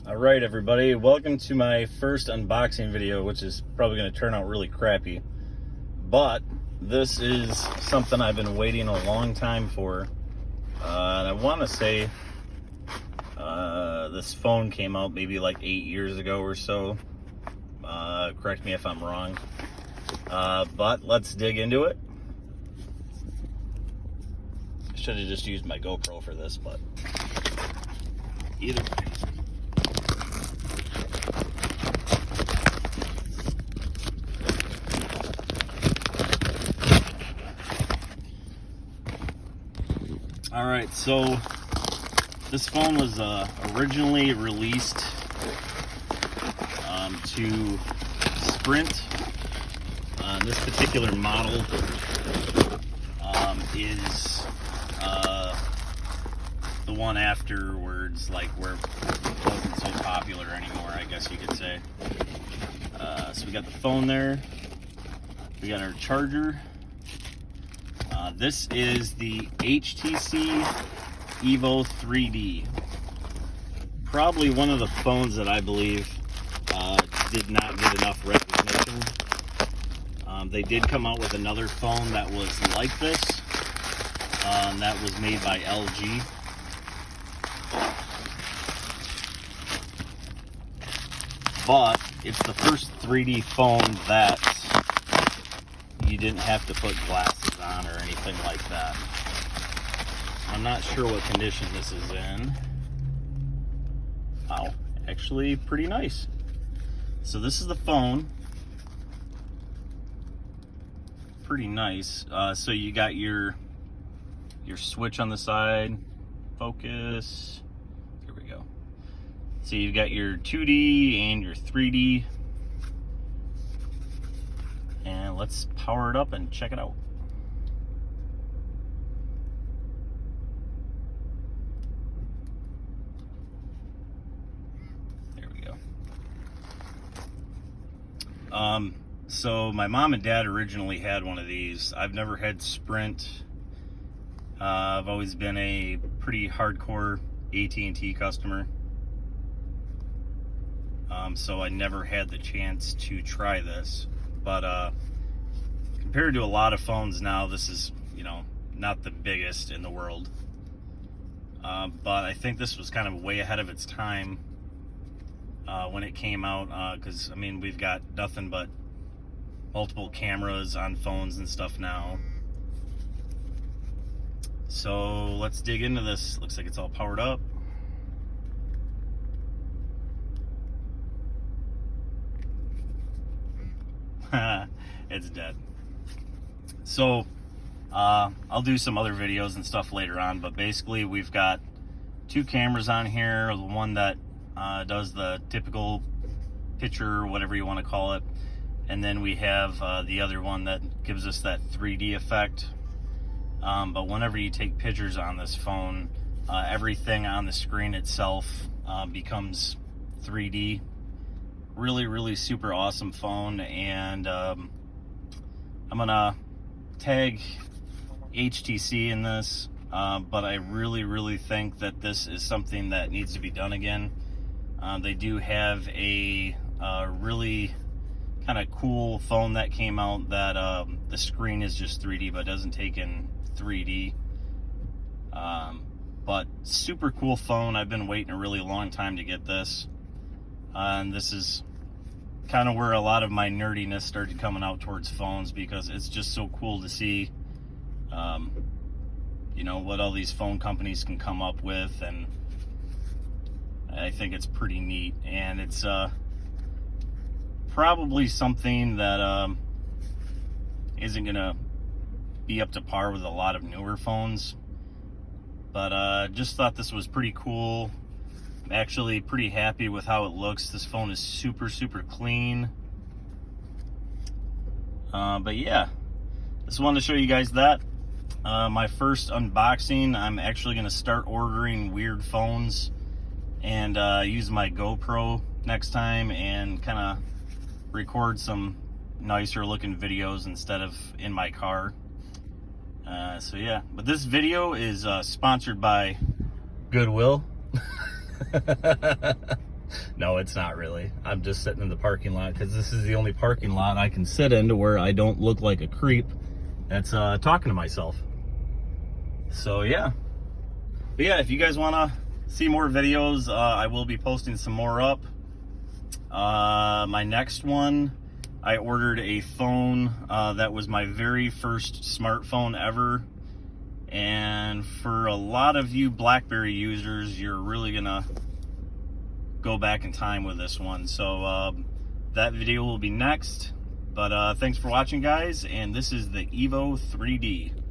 Alright everybody, welcome to my first unboxing video, which is probably going to turn out really crappy. But this is something I've been waiting a long time for. And I want to say this phone came out maybe like 8 years ago or so. Correct me if I'm wrong. But let's dig into it. I should have just used my GoPro for this, but either way. Alright, so this phone was originally released to Sprint. This particular model is the one afterwards, like where it wasn't so popular anymore, I guess you could say. So we got the phone there, we got our charger. This is the HTC Evo 3D. Probably one of the phones that I believe did not get enough recognition. They did come out with another phone that was like this. That was made by LG. But it's the first 3D phone that you didn't have to put glasses on or anything like that. I'm not sure what condition this is in. Wow, actually pretty nice. So this is the phone. Pretty nice. So you got your switch on the side. Focus. Here we go. So you've got your 2D and your 3D. And let's power it up and check it out. There we go. So my mom and dad originally had one of these. I've never had Sprint. I've always been a pretty hardcore AT&T customer. So I never had the chance to try this. But compared to a lot of phones now, this is, not the biggest in the world. But I think this was kind of way ahead of its time when it came out. Because, we've got nothing but multiple cameras on phones and stuff now. So let's dig into this. Looks like it's all powered up. It's dead. So I'll do some other videos and stuff later on, but basically we've got two cameras on here. The one that does the typical picture, whatever you want to call it, and then we have the other one that gives us that 3D effect. But whenever you take pictures on this phone, everything on the screen itself becomes 3D. Really super awesome phone. And I'm gonna tag HTC in this, but I really think that this is something that needs to be done again. They do have a really kind of cool phone that came out that the screen is just 3D but doesn't take in 3D. But super cool phone. I've been waiting a really long time to get this. And this is kind of where a lot of my nerdiness started coming out towards phones, because it's just so cool to see what all these phone companies can come up with, and I think it's pretty neat. And it's probably something that isn't gonna be up to par with a lot of newer phones, but just thought this was pretty cool. I'm actually pretty happy with how it looks. This phone is super clean. But yeah, just wanted to show you guys that. My first unboxing. I'm actually going to start ordering weird phones and use my GoPro next time and kind of record some nicer looking videos instead of in my car. So yeah, but this video is sponsored by Goodwill. No, it's not really. I'm just sitting in the parking lot because this is the only parking lot I can sit in to where I don't look like a creep that's talking to myself. So yeah. But yeah, if you guys want to see more videos, I will be posting some more up. My next one, I ordered a phone that was my very first smartphone ever. And for a lot of you BlackBerry users, you're really gonna go back in time with this one. So that video will be next. But thanks for watching, guys. And this is the Evo 3D.